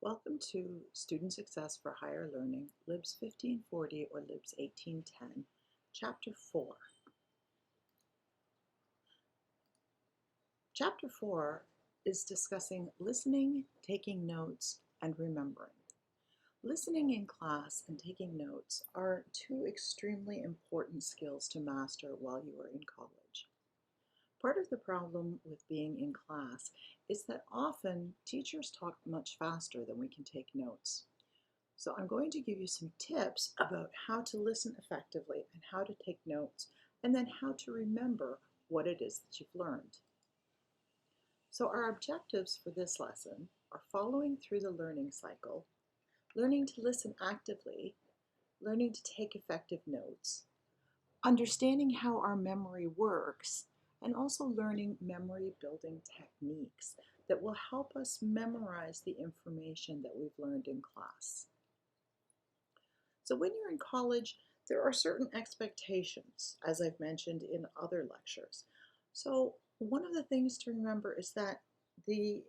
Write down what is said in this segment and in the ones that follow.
Welcome to Student Success for Higher Learning, Libs 1540 or Libs 1810, Chapter 4. Chapter 4 is discussing listening, taking notes, and remembering. Listening in class and taking notes are two extremely important skills to master while you are in college. Part of the problem with being in class is that often teachers talk much faster than we can take notes. So I'm going to give you some tips about how to listen effectively and how to take notes, and then how to remember what it is that you've learned. So our objectives for this lesson are following through the learning cycle, learning to listen actively, learning to take effective notes, understanding how our memory works, and also learning memory building techniques that will help us memorize the information that we've learned in class. So when you're in college, there are certain expectations, as I've mentioned in other lectures. So one of the things to remember is that the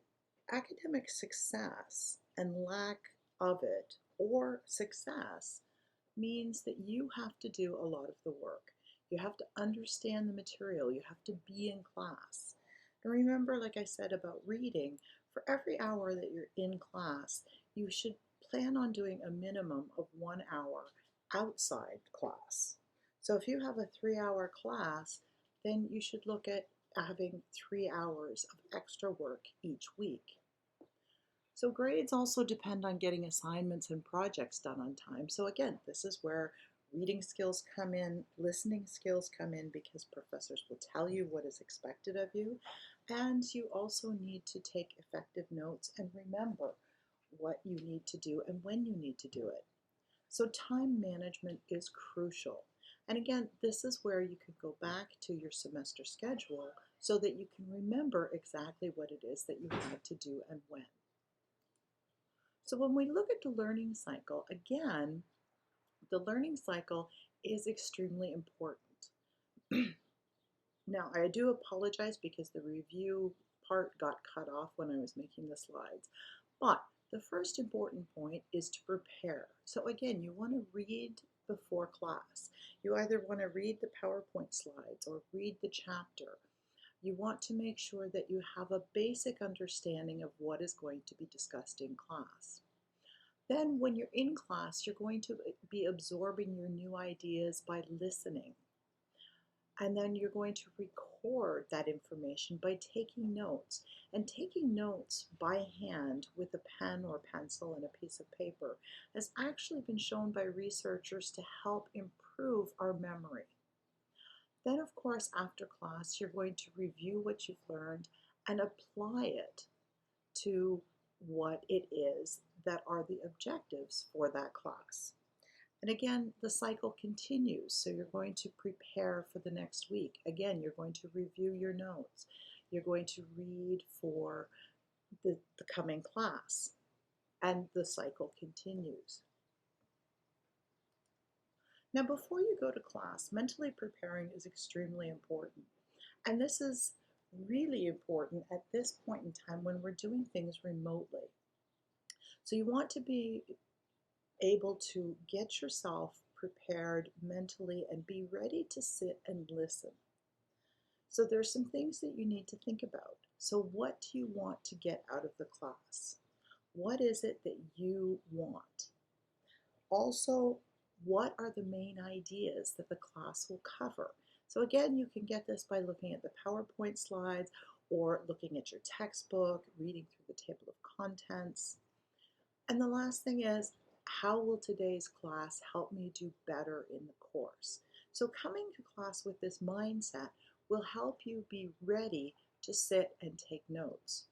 academic success and lack of it, or success, means that you have to do a lot of the work. You have to understand the material. You have to be in class. And remember, like I said about reading, for every hour that you're in class, you should plan on doing a minimum of 1 hour outside class. So if you have a 3-hour class, then you should look at having 3 hours of extra work each week. So grades also depend on getting assignments and projects done on time. So again, this is where reading skills come in, listening skills come in, because professors will tell you what is expected of you. And you also need to take effective notes and remember what you need to do and when you need to do it. So time management is crucial. And again, this is where you can go back to your semester schedule so that you can remember exactly what it is that you had to do and when. So when we look at the learning cycle, again, the learning cycle is extremely important. Now, I do apologize because the review part got cut off when I was making the slides. But the first important point is to prepare. So again, you want to read before class. You either want to read the PowerPoint slides or read the chapter. You want to make sure that you have a basic understanding of what is going to be discussed in class. Then when you're in class, you're going to be absorbing your new ideas by listening. And then you're going to record that information by taking notes. And taking notes by hand with a pen or pencil and a piece of paper has actually been shown by researchers to help improve our memory. Then, of course, after class, you're going to review what you've learned and apply it to what it is that are the objectives for that class. And again, the cycle continues. So you're going to prepare for the next week. Again, you're going to review your notes. You're going to read for the coming class. And the cycle continues. Now, before you go to class, mentally preparing is extremely important. And this is really important at this point in time when we're doing things remotely. So you want to be able to get yourself prepared mentally and be ready to sit and listen. So there's some things that you need to think about. So what do you want to get out of the class? What is it that you want? Also, what are the main ideas that the class will cover? So again, you can get this by looking at the PowerPoint slides or looking at your textbook, reading through the table of contents. And the last thing is, how will today's class help me do better in the course? So coming to class with this mindset will help you be ready to sit and take notes.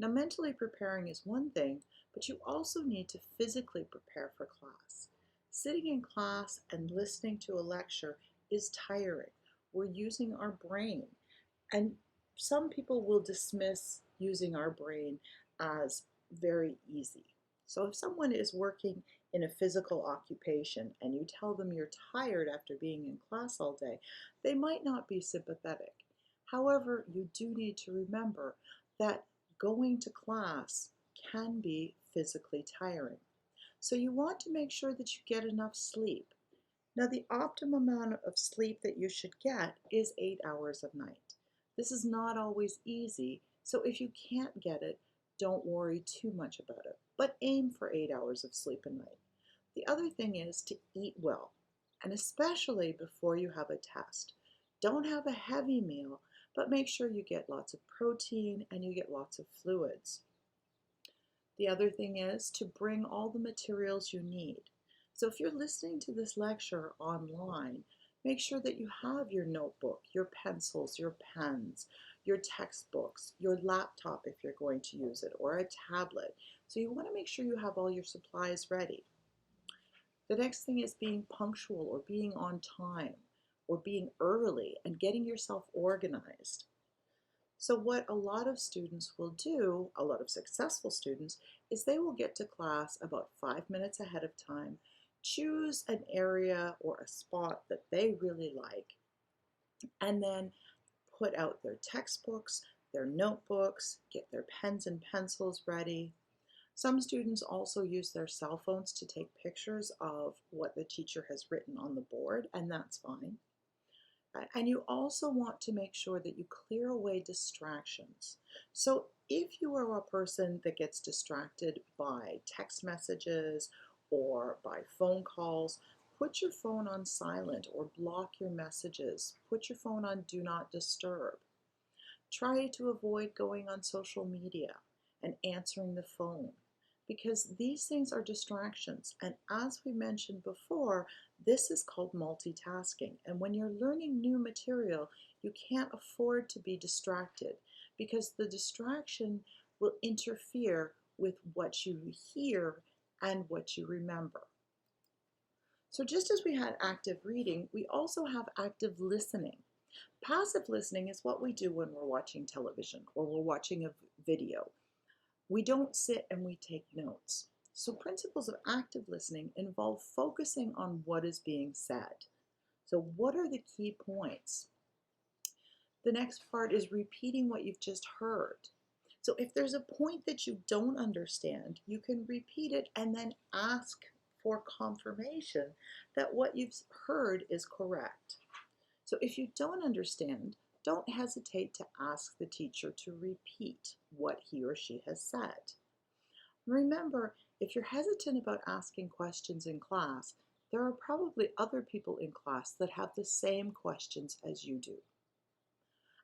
Now, mentally preparing is one thing, but you also need to physically prepare for class. Sitting in class and listening to a lecture is tiring. We're using our brain. And some people will dismiss using our brain as very easy. So if someone is working in a physical occupation and you tell them you're tired after being in class all day, they might not be sympathetic. However, you do need to remember that going to class can be physically tiring. So you want to make sure that you get enough sleep. Now, the optimum amount of sleep that you should get is 8 hours a night. This is not always easy, so if you can't get it, don't worry too much about it, but aim for 8 hours of sleep a night. The other thing is to eat well, and especially before you have a test. Don't have a heavy meal, but make sure you get lots of protein and you get lots of fluids. The other thing is to bring all the materials you need. So if you're listening to this lecture online, make sure that you have your notebook, your pencils, your pens, your textbooks, your laptop if you're going to use it, or a tablet. So you want to make sure you have all your supplies ready. The next thing is being punctual or being on time or being early and getting yourself organized. So what a lot of students will do, a lot of successful students, is they will get to class about 5 minutes ahead of time, choose an area or a spot that they really like, and then put out their textbooks, their notebooks, get their pens and pencils ready. Some students also use their cell phones to take pictures of what the teacher has written on the board, and that's fine. And you also want to make sure that you clear away distractions. So if you are a person that gets distracted by text messages or by phone calls, put your phone on silent or block your messages. Put your phone on do not disturb. Try to avoid going on social media and answering the phone, because these things are distractions. And as we mentioned before, this is called multitasking. And when you're learning new material, you can't afford to be distracted, because the distraction will interfere with what you hear and what you remember. So just as we had active reading, we also have active listening. Passive listening is what we do when we're watching television or we're watching a video. We don't sit and we take notes. So principles of active listening involve focusing on what is being said. So what are the key points? The next part is repeating what you've just heard. So if there's a point that you don't understand, you can repeat it and then ask for confirmation that what you've heard is correct. So if you don't understand, don't hesitate to ask the teacher to repeat what he or she has said. Remember, if you're hesitant about asking questions in class, there are probably other people in class that have the same questions as you do.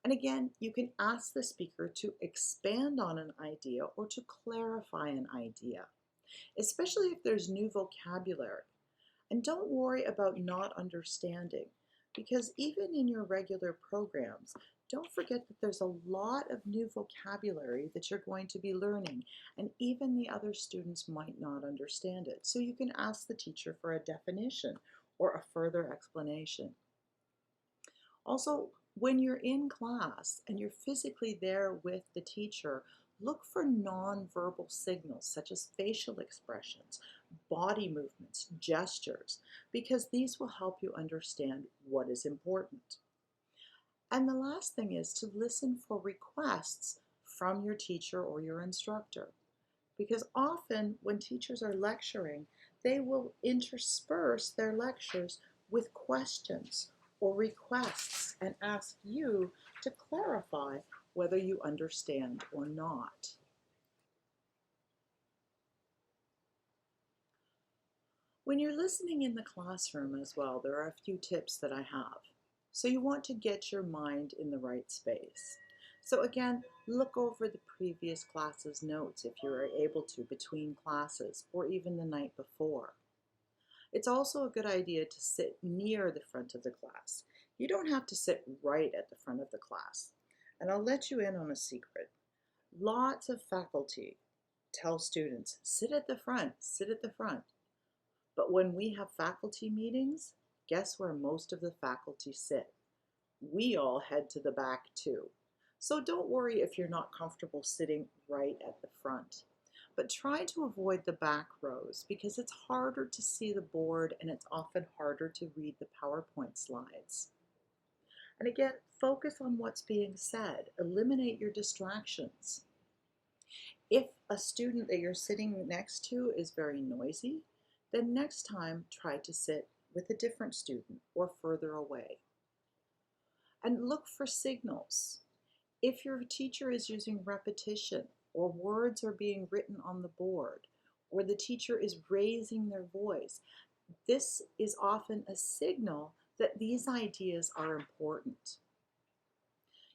And again, you can ask the speaker to expand on an idea or to clarify an idea, especially if there's new vocabulary. And don't worry about not understanding, because even in your regular programs, don't forget that there's a lot of new vocabulary that you're going to be learning, and even the other students might not understand it. So you can ask the teacher for a definition or a further explanation. Also, when you're in class and you're physically there with the teacher, look for nonverbal signals such as facial expressions, body movements, gestures, because these will help you understand what is important. And the last thing is to listen for requests from your teacher or your instructor, because often when teachers are lecturing, they will intersperse their lectures with questions or requests and ask you to clarify whether you understand or not. When you're listening in the classroom as well, there are a few tips that I have. So you want to get your mind in the right space. So again, look over the previous class's notes if you are able to between classes or even the night before. It's also a good idea to sit near the front of the class. You don't have to sit right at the front of the class. And I'll let you in on a secret. Lots of faculty tell students, sit at the front, sit at the front. But when we have faculty meetings, guess where most of the faculty sit? We all head to the back too. So don't worry if you're not comfortable sitting right at the front. But try to avoid the back rows because it's harder to see the board and it's often harder to read the PowerPoint slides. And again, focus on what's being said. Eliminate your distractions. If a student that you're sitting next to is very noisy, then next time try to sit with a different student or further away. And look for signals. If your teacher is using repetition, or words are being written on the board, or the teacher is raising their voice, this is often a signal that these ideas are important.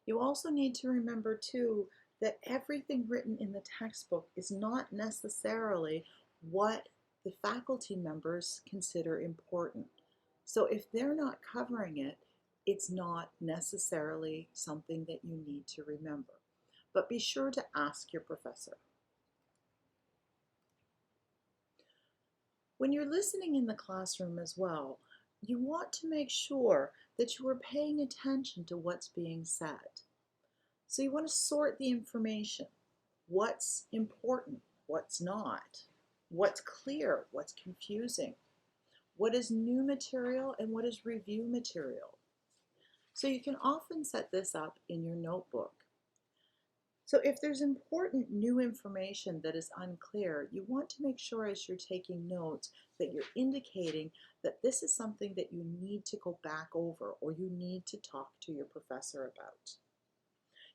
You also need to remember too that everything written in the textbook is not necessarily what the faculty members consider important. So if they're not covering it, it's not necessarily something that you need to remember. But be sure to ask your professor. When you're listening in the classroom as well, you want to make sure that you are paying attention to what's being said. So you want to sort the information. What's important? What's not? What's clear? What's confusing? What is new material and what is review material? So you can often set this up in your notebook. So if there's important new information that is unclear, you want to make sure as you're taking notes that you're indicating that this is something that you need to go back over or you need to talk to your professor about.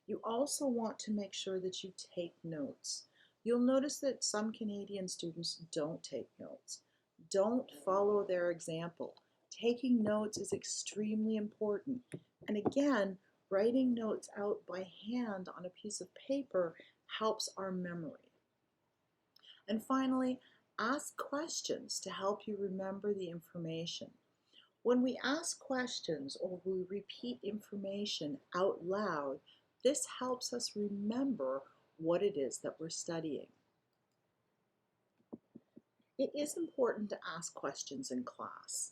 You also want to make sure that you take notes. You'll notice that some Canadian students don't take notes. Don't follow their example. Taking notes is extremely important. And again, writing notes out by hand on a piece of paper helps our memory. And finally, ask questions to help you remember the information. When we ask questions or we repeat information out loud, this helps us remember what it is that we're studying. It is important to ask questions in class.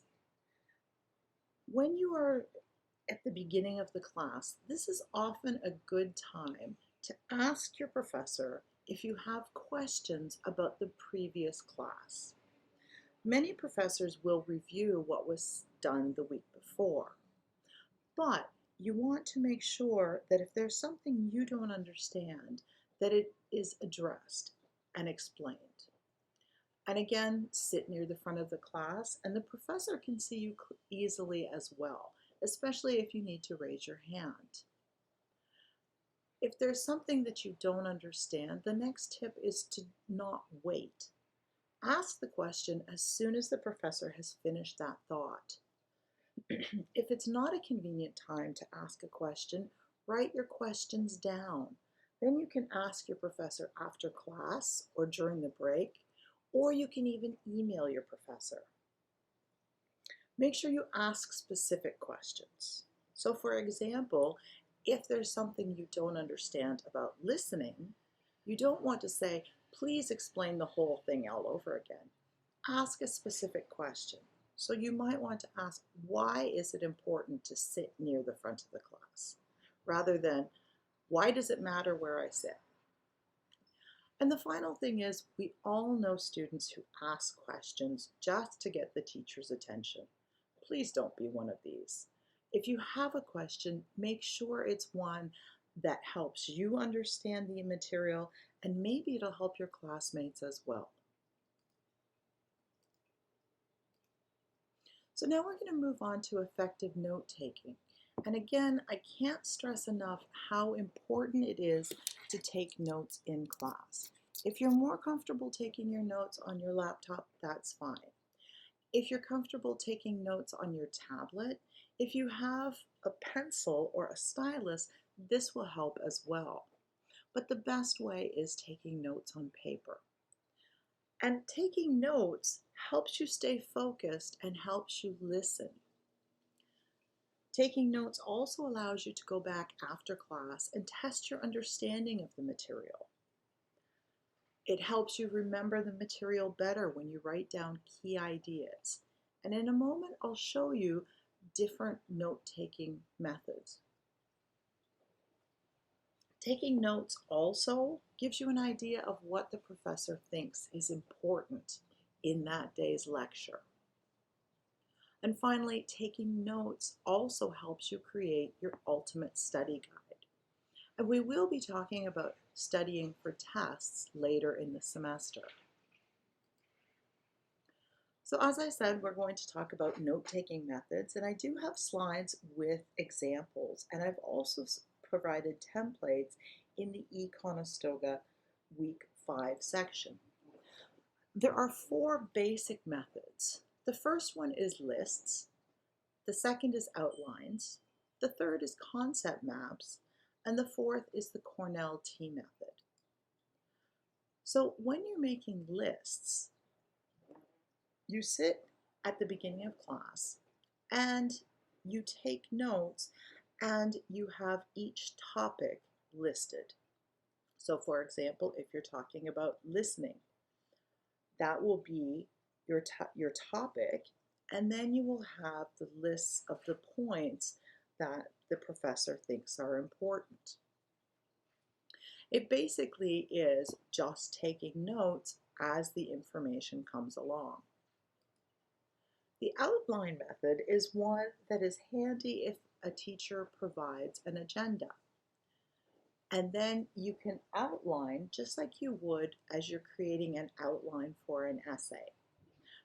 When you are at the beginning of the class, this is often a good time to ask your professor if you have questions about the previous class. Many professors will review what was done the week before, but you want to make sure that if there's something you don't understand, that it is addressed and explained. And again, sit near the front of the class and the professor can see you easily as well, especially if you need to raise your hand. If there's something that you don't understand, the next tip is to not wait. Ask the question as soon as the professor has finished that thought. If it's not a convenient time to ask a question, write your questions down. Then you can ask your professor after class or during the break, or you can even email your professor. Make sure you ask specific questions. So for example, if there's something you don't understand about listening, you don't want to say, please explain the whole thing all over again. Ask a specific question. So you might want to ask, why is it important to sit near the front of the class? Rather than, why does it matter where I sit? And the final thing is, we all know students who ask questions just to get the teacher's attention. Please don't be one of these. If you have a question, make sure it's one that helps you understand the material, and maybe it'll help your classmates as well. So now we're going to move on to effective note-taking. And again, I can't stress enough how important it is to take notes in class. If you're more comfortable taking your notes on your laptop, that's fine. If you're comfortable taking notes on your tablet, if you have a pencil or a stylus, this will help as well. But the best way is taking notes on paper. And taking notes helps you stay focused and helps you listen. Taking notes also allows you to go back after class and test your understanding of the material. It helps you remember the material better when you write down key ideas. And in a moment, I'll show you different note-taking methods. Taking notes also gives you an idea of what the professor thinks is important in that day's lecture. And finally, taking notes also helps you create your ultimate study guide. And we will be talking about studying for tests later in the semester. So as I said, we're going to talk about note-taking methods, and I do have slides with examples, and I've also provided templates in the eConestoga Week 5 section. There are 4 basic methods. The first one is lists, the second is outlines, the third is concept maps, and the fourth is the Cornell T method. So when you're making lists, you sit at the beginning of class and you take notes and you have each topic listed. So for example, if you're talking about listening, that will be your topic, and then you will have the lists of the points that the professor thinks are important. It basically is just taking notes as the information comes along. The outline method is one that is handy if a teacher provides an agenda. And then you can outline just like you would as you're creating an outline for an essay.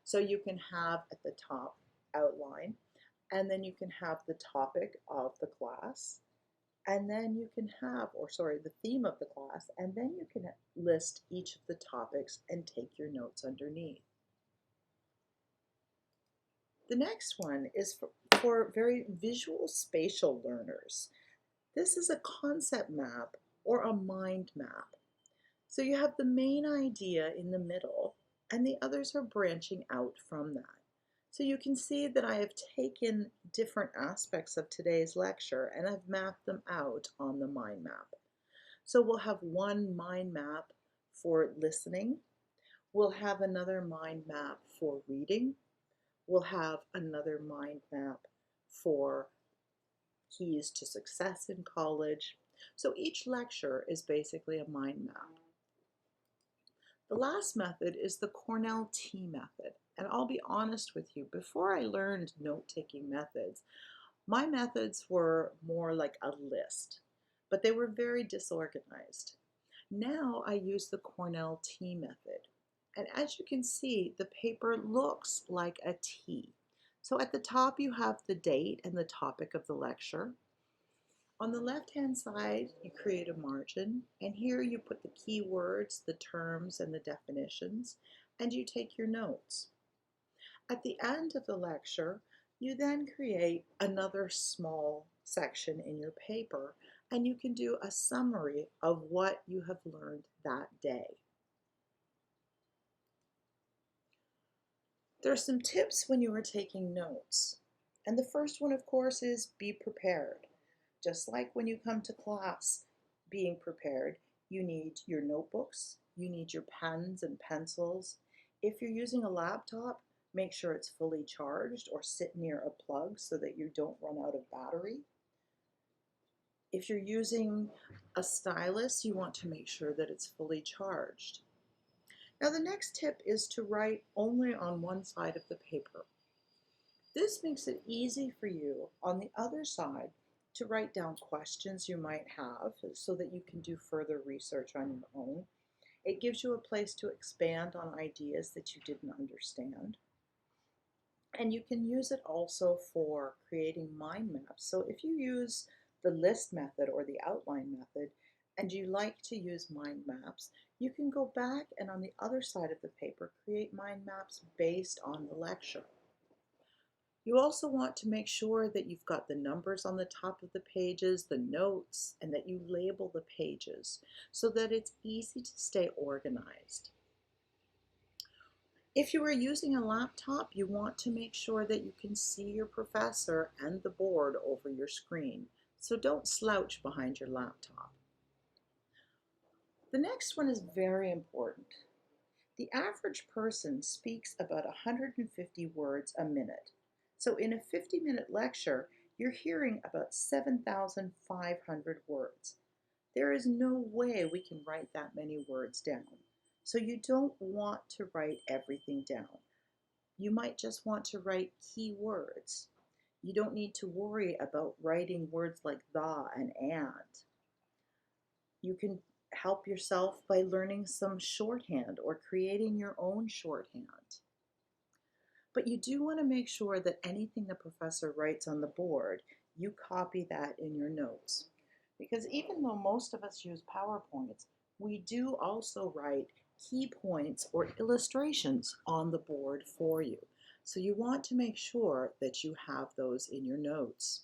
So you can have at the top outline, and then you can have the topic of the class, and then you can have, the theme of the class, and then you can list each of the topics and take your notes underneath. The next one is for very visual spatial learners. This is a concept map or a mind map. So you have the main idea in the middle, and the others are branching out from that. So you can see that I have taken different aspects of today's lecture and I've mapped them out on the mind map. So we'll have one mind map for listening. We'll have another mind map for reading. We'll have another mind map for keys to success in college. So each lecture is basically a mind map. The last method is the Cornell T method. And I'll be honest with you, before I learned note-taking methods, my methods were more like a list, but they were very disorganized. Now I use the Cornell T method. And as you can see, the paper looks like a T. So at the top you have the date and the topic of the lecture. On the left-hand side, you create a margin, and here you put the keywords, the terms, and the definitions, and you take your notes. At the end of the lecture, you then create another small section in your paper, and you can do a summary of what you have learned that day. There are some tips when you are taking notes, and the first one, of course, is be prepared. Just like when you come to class being prepared, you need your notebooks, you need your pens and pencils. If you're using a laptop, make sure it's fully charged or sit near a plug so that you don't run out of battery. If you're using a stylus, you want to make sure that it's fully charged. Now the next tip is to write only on one side of the paper. This makes it easy for you on the other side to write down questions you might have so that you can do further research on your own. It gives you a place to expand on ideas that you didn't understand. And you can use it also for creating mind maps. So if you use the list method or the outline method and you like to use mind maps, you can go back and on the other side of the paper create mind maps based on the lecture. You also want to make sure that you've got the numbers on the top of the pages, the notes, and that you label the pages so that it's easy to stay organized. If you are using a laptop, you want to make sure that you can see your professor and the board over your screen, so don't slouch behind your laptop. The next one is very important. The average person speaks about 150 words a minute. So in a 50-minute lecture, you're hearing about 7,500 words. There is no way we can write that many words down. So you don't want to write everything down. You might just want to write key words. You don't need to worry about writing words like the and. You can help yourself by learning some shorthand or creating your own shorthand. But you do want to make sure that anything the professor writes on the board, you copy that in your notes. Because even though most of us use PowerPoints, we do also write key points or illustrations on the board for you. So you want to make sure that you have those in your notes.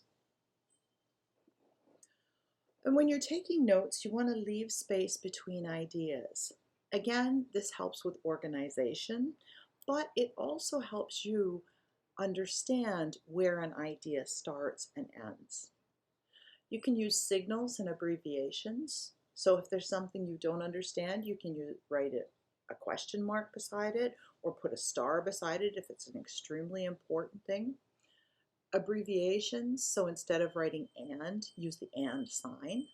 And when you're taking notes, you want to leave space between ideas. Again, this helps with organization, but it also helps you understand where an idea starts and ends. You can use signals and abbreviations. So if there's something you don't understand, you can write a question mark beside it or put a star beside it if it's an extremely important thing. Abbreviations, so instead of writing and, use the and sign.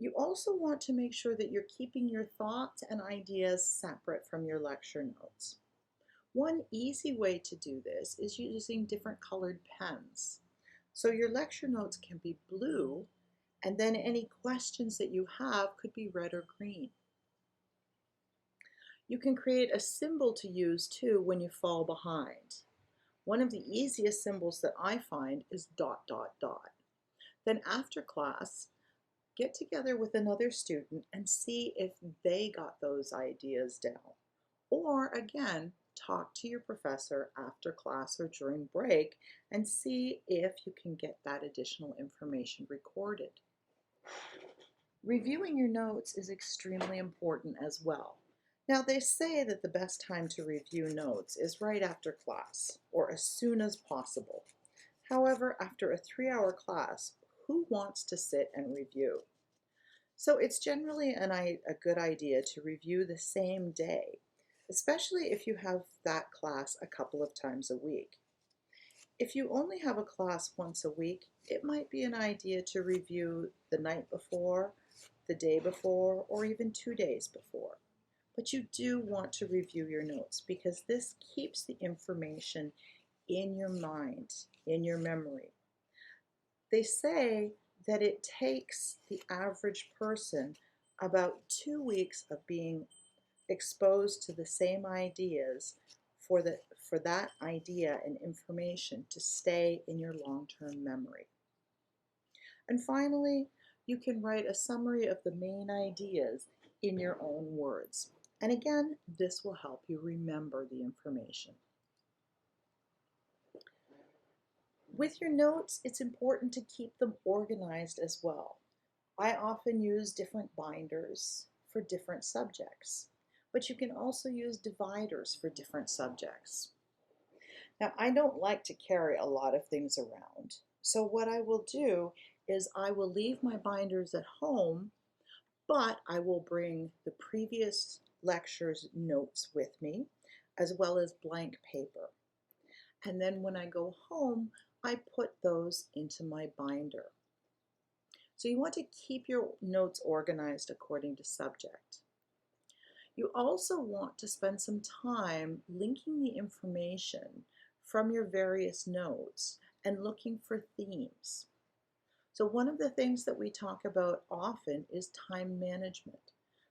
You also want to make sure that you're keeping your thoughts and ideas separate from your lecture notes. One easy way to do this is using different colored pens. So your lecture notes can be blue, and then any questions that you have could be red or green. You can create a symbol to use too when you fall behind. One of the easiest symbols that I find is dot, dot, dot. Then after class, get together with another student and see if they got those ideas down. Or again, talk to your professor after class or during break and see if you can get that additional information recorded. Reviewing your notes is extremely important as well. Now, they say that the best time to review notes is right after class or as soon as possible. However, after a 3-hour class, who wants to sit and review? So it's generally a good idea to review the same day, especially if you have that class a couple of times a week. If you only have a class once a week, it might be an idea to review the night before, the day before, or even 2 days before. But you do want to review your notes because this keeps the information in your mind, in your memory. They say that it takes the average person about 2 weeks of being exposed to the same ideas for that idea and information to stay in your long-term memory. And finally, you can write a summary of the main ideas in your own words. And again, this will help you remember the information. With your notes, it's important to keep them organized as well. I often use different binders for different subjects, but you can also use dividers for different subjects. Now, I don't like to carry a lot of things around, so what I will do is I will leave my binders at home, but I will bring the previous lecture's notes with me, as well as blank paper. And then when I go home, I put those into my binder. So you want to keep your notes organized according to subject. You also want to spend some time linking the information from your various notes and looking for themes. So one of the things that we talk about often is time management.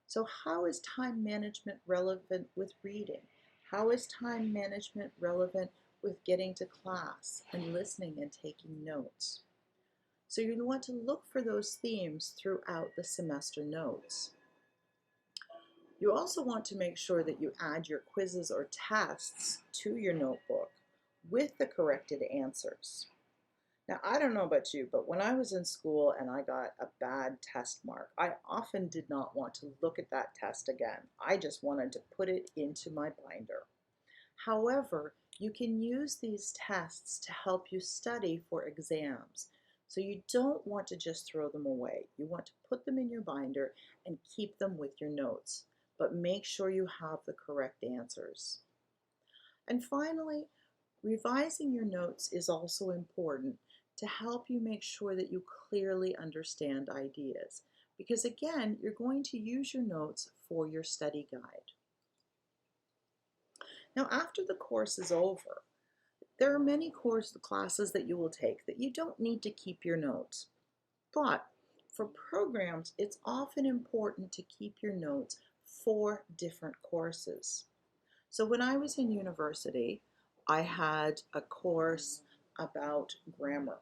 So how is time management relevant with reading? How is time management relevant with getting to class and listening and taking notes? So you want to look for those themes throughout the semester notes. You also want to make sure that you add your quizzes or tests to your notebook with the corrected answers. Now, I don't know about you, but when I was in school and I got a bad test mark, I often did not want to look at that test again. I just wanted to put it into my binder. However, you can use these tests to help you study for exams. So you don't want to just throw them away. You want to put them in your binder and keep them with your notes, but make sure you have the correct answers. And finally, revising your notes is also important to help you make sure that you clearly understand ideas, because again, you're going to use your notes for your study guide. Now, after the course is over, there are many classes that you will take that you don't need to keep your notes. But For programs, it's often important to keep your notes for different courses. So when I was in university, I had a course about grammar.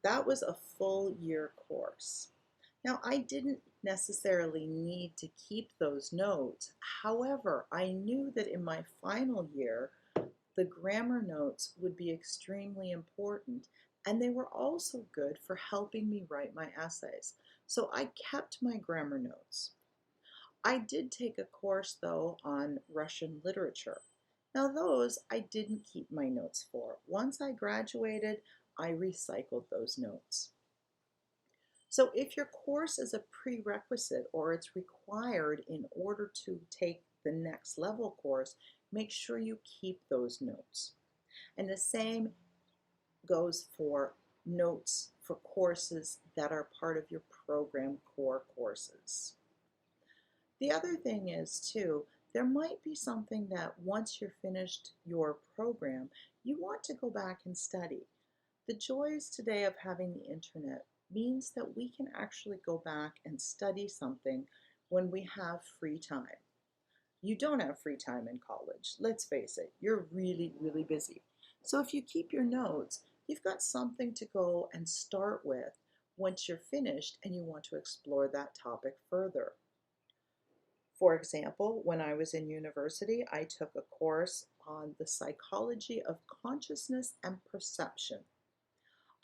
That was a full year course. Now, I didn't necessarily need to keep those notes. However, I knew that in my final year, the grammar notes would be extremely important, and they were also good for helping me write my essays. So I kept my grammar notes. I did take a course, though, on Russian literature. Now, those I didn't keep my notes for. Once I graduated, I recycled those notes. So if your course is a prerequisite or it's required in order to take the next level course, make sure you keep those notes. And the same goes for notes for courses that are part of your program core courses. The other thing is too, there might be something that once you're finished your program, you want to go back and study. The joys today of having the internet means that we can actually go back and study something when we have free time. You don't have free time in college. Let's face it, you're really, really busy. So if you keep your notes, you've got something to go and start with once you're finished and you want to explore that topic further. For example, when I was in university, I took a course on the psychology of consciousness and perception.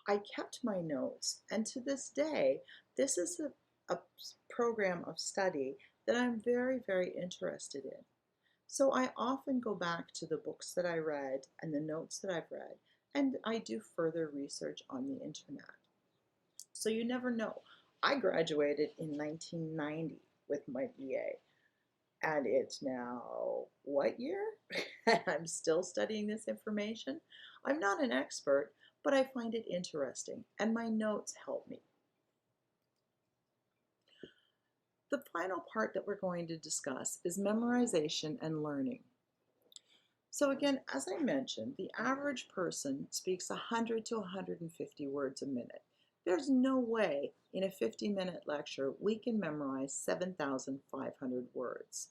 I kept my notes, and to this day, this is a program of study that I'm very, very interested in. So I often go back to the books that I read and the notes that I've read, and I do further research on the internet. So you never know. I graduated in 1990 with my BA, and it's now what year? I'm still studying this information. I'm not an expert, but I find it interesting, and my notes help me. The final part that we're going to discuss is memorization and learning. So again, as I mentioned, the average person speaks 100 to 150 words a minute. There's no way in a 50-minute lecture we can memorize 7,500 words.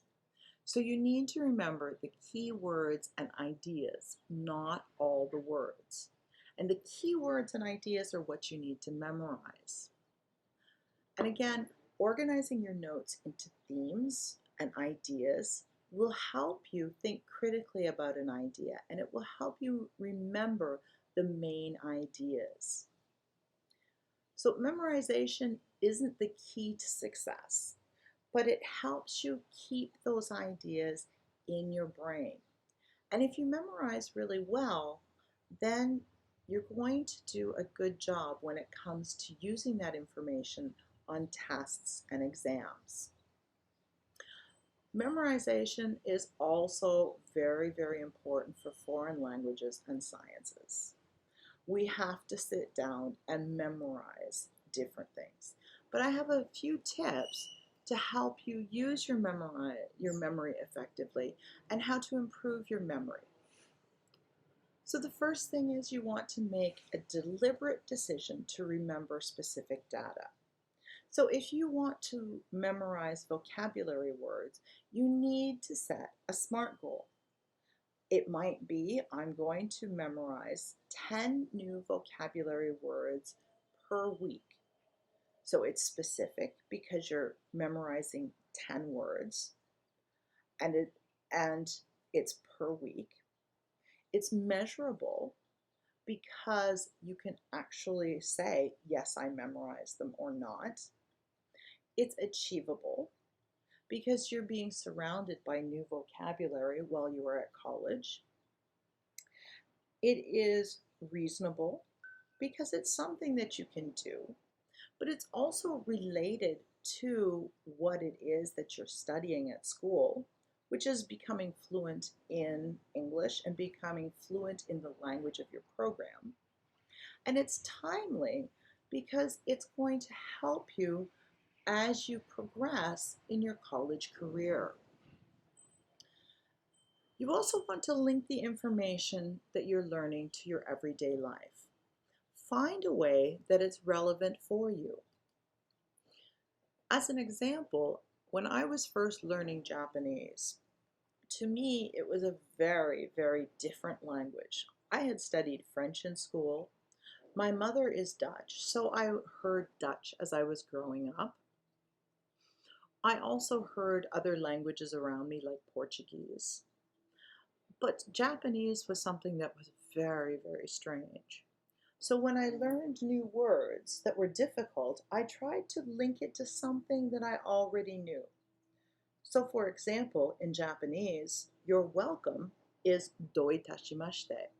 So you need to remember the key words and ideas, not all the words. And the key words and ideas are what you need to memorize. And again, organizing your notes into themes and ideas will help you think critically about an idea, and it will help you remember the main ideas. So memorization isn't the key to success, but it helps you keep those ideas in your brain. And if you memorize really well, then you're going to do a good job when it comes to using that information on tests and exams. Memorization is also very, very important for foreign languages and sciences. We have to sit down and memorize different things. But I have a few tips to help you use your memory effectively and how to improve your memory. So the first thing is you want to make a deliberate decision to remember specific data. So if you want to memorize vocabulary words, you need to set a SMART goal. It might be, I'm going to memorize 10 new vocabulary words per week. So it's specific because you're memorizing 10 words, and it's per week. It's measurable because you can actually say, yes, I memorized them or not. It's achievable because you're being surrounded by new vocabulary while you are at college. It is reasonable because it's something that you can do, but it's also related to what it is that you're studying at school, which is becoming fluent in English and becoming fluent in the language of your program. And it's timely because it's going to help you as you progress in your college career. You also want to link the information that you're learning to your everyday life. Find a way that it's relevant for you. As an example, when I was first learning Japanese, to me it was a very, very different language. I had studied French in school. My mother is Dutch, so I heard Dutch as I was growing up. I also heard other languages around me like Portuguese. But Japanese was something that was very, very strange. So when I learned new words that were difficult, I tried to link it to something that I already knew. So for example, in Japanese, your welcome is doitashimashite.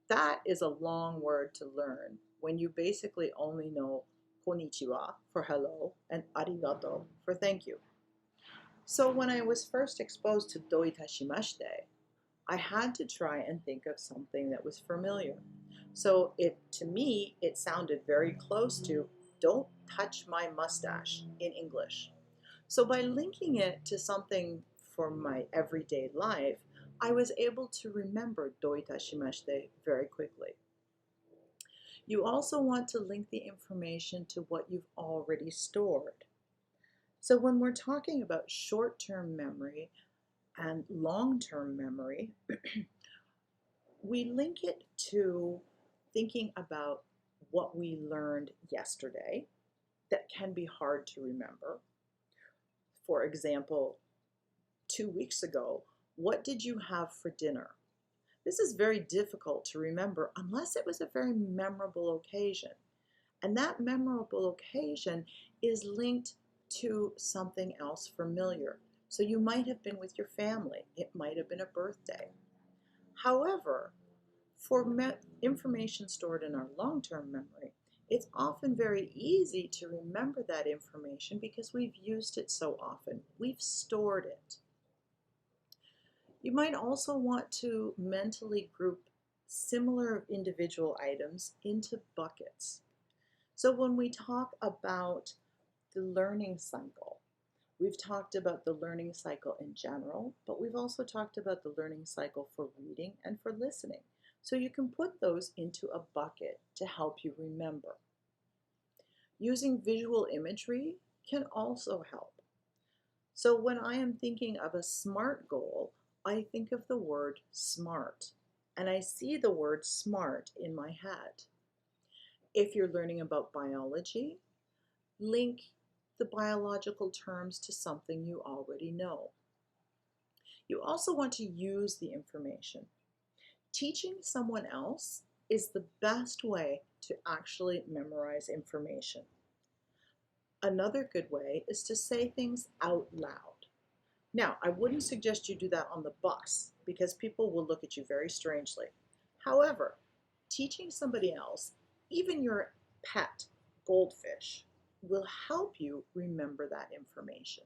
That is a long word to learn when you basically only know konnichiwa for hello and arigato for thank you. So when I was first exposed to doitashimashite, I had to try and think of something that was familiar. So to me, it sounded very close to don't touch my mustache in English. So by linking it to something for my everyday life, I was able to remember doitashimashite very quickly. You also want to link the information to what you've already stored. So when we're talking about short-term memory and long-term memory, we link it to thinking about what we learned yesterday that can be hard to remember. For example, 2 weeks ago, what did you have for dinner? This is very difficult to remember unless it was a very memorable occasion. And that memorable occasion is linked to something else familiar. So you might have been with your family. It might have been a birthday. However, for information stored in our long-term memory, it's often very easy to remember that information because we've used it so often. We've stored it. You might also want to mentally group similar individual items into buckets. So when we talk about the learning cycle, we've talked about the learning cycle in general, but we've also talked about the learning cycle for reading and for listening. So you can put those into a bucket to help you remember. Using visual imagery can also help. So when I am thinking of a SMART goal, I think of the word SMART, and I see the word SMART in my head. If you're learning about biology, link the biological terms to something you already know. You also want to use the information. Teaching someone else is the best way to actually memorize information. Another good way is to say things out loud. Now, I wouldn't suggest you do that on the bus because people will look at you very strangely. However, teaching somebody else, even your pet goldfish, will help you remember that information.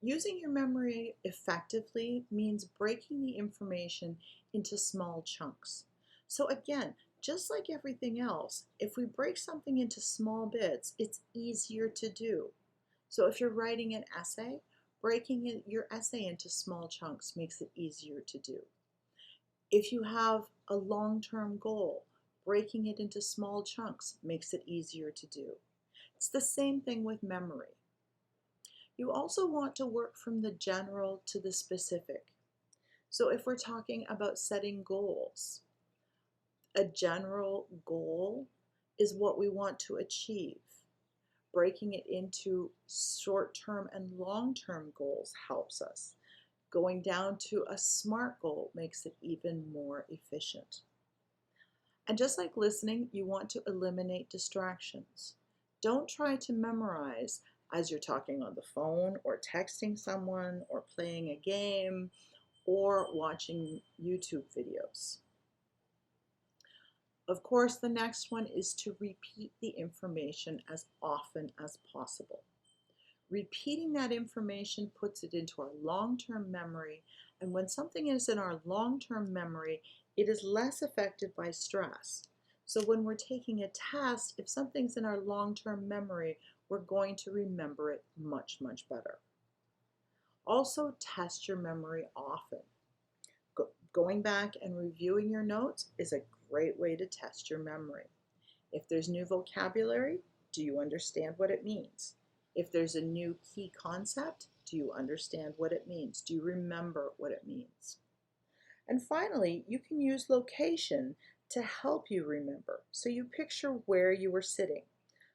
Using your memory effectively means breaking the information into small chunks. So again, just like everything else, if we break something into small bits, it's easier to do. So if you're writing an essay, breaking your essay into small chunks makes it easier to do. If you have a long-term goal, breaking it into small chunks makes it easier to do. It's the same thing with memory. You also want to work from the general to the specific. So if we're talking about setting goals, a general goal is what we want to achieve. Breaking it into short-term and long-term goals helps us. Going down to a SMART goal makes it even more efficient. And just like listening, you want to eliminate distractions. Don't try to memorize as you're talking on the phone or texting someone or playing a game or watching YouTube videos. Of course, the next one is to repeat the information as often as possible. Repeating that information puts it into our long-term memory, and when something is in our long-term memory, it is less affected by stress. So when we're taking a test, if something's in our long-term memory, we're going to remember it much, much better. Also, test your memory often. Going back and reviewing your notes is a great way to test your memory. If there's new vocabulary, do you understand what it means? If there's a new key concept, do you understand what it means? Do you remember what it means? And finally, you can use location to help you remember. So you picture where you were sitting.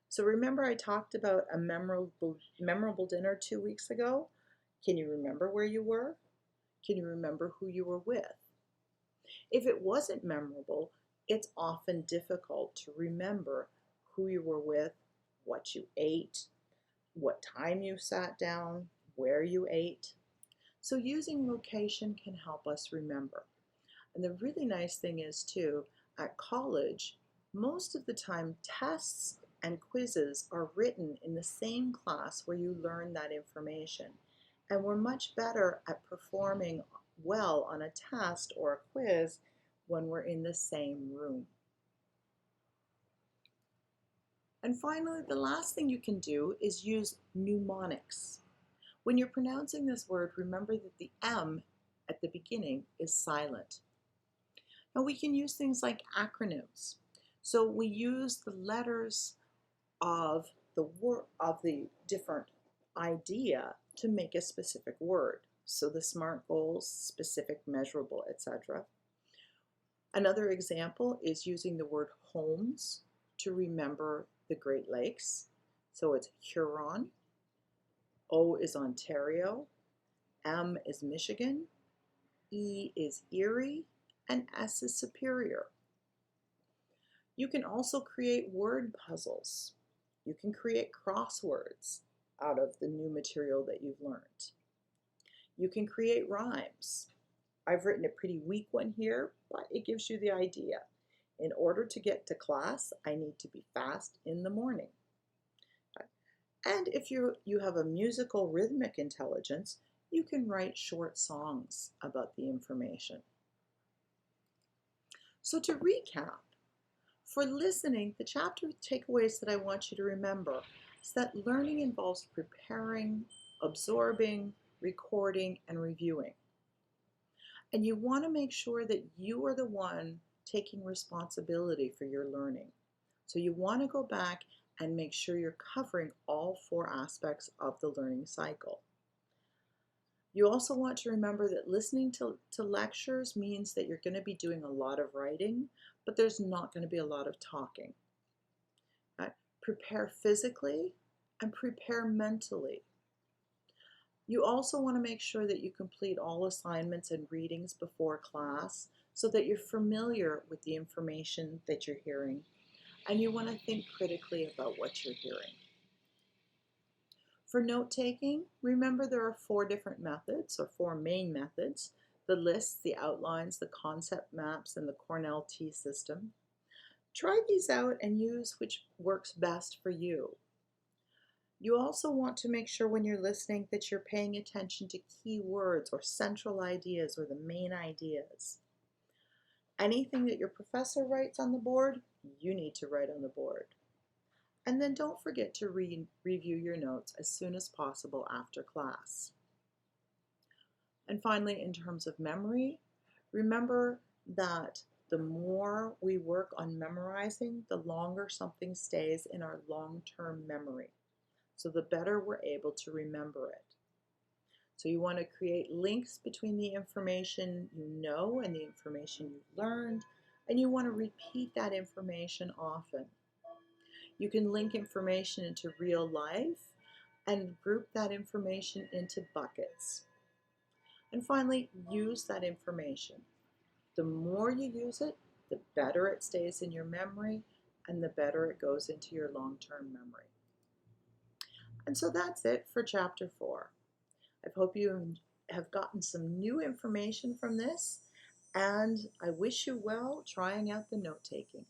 So remember I talked about a memorable dinner 2 weeks ago? Can you remember where you were? Can you remember who you were with? If it wasn't memorable, it's often difficult to remember who you were with, what you ate, what time you sat down, where you ate. So using location can help us remember. And the really nice thing is too, at college, most of the time tests and quizzes are written in the same class where you learn that information. And we're much better at performing well on a test or a quiz when we're in the same room. And finally, the last thing you can do is use mnemonics. When you're pronouncing this word, remember that the M at the beginning is silent. Now we can use things like acronyms. So we use the letters of the different idea to make a specific word. So the SMART goals, specific, measurable, etc. Another example is using the word homes to remember the Great Lakes. So it's Huron, O is Ontario, M is Michigan, E is Erie, and S is Superior. You can also create word puzzles. You can create crosswords out of the new material that you've learned. You can create rhymes. I've written a pretty weak one here, but it gives you the idea. In order to get to class, I need to be fast in the morning. And if you have a musical rhythmic intelligence, you can write short songs about the information. So to recap, for listening, the chapter takeaways that I want you to remember is that learning involves preparing, absorbing, recording, and reviewing. And you want to make sure that you are the one taking responsibility for your learning. So you want to go back and make sure you're covering all 4 aspects of the learning cycle. You also want to remember that listening to lectures means that you're going to be doing a lot of writing, but there's not going to be a lot of talking. Prepare physically and prepare mentally. You also want to make sure that you complete all assignments and readings before class so that you're familiar with the information that you're hearing, and you want to think critically about what you're hearing. For note-taking, remember there are 4 different methods, or 4 main methods: the lists, the outlines, the concept maps, and the Cornell T system. Try these out and use which works best for you. You also want to make sure when you're listening that you're paying attention to key words or central ideas or the main ideas. Anything that your professor writes on the board, you need to write on the board. And then don't forget to review your notes as soon as possible after class. And finally, in terms of memory, remember that the more we work on memorizing, the longer something stays in our long-term memory. So the better we're able to remember it. So you want to create links between the information you know and the information you've learned, and you want to repeat that information often. You can link information into real life and group that information into buckets. And finally, use that information. The more you use it, the better it stays in your memory and the better it goes into your long-term memory. And so that's it for Chapter 4. I hope you have gotten some new information from this, and I wish you well trying out the note-taking.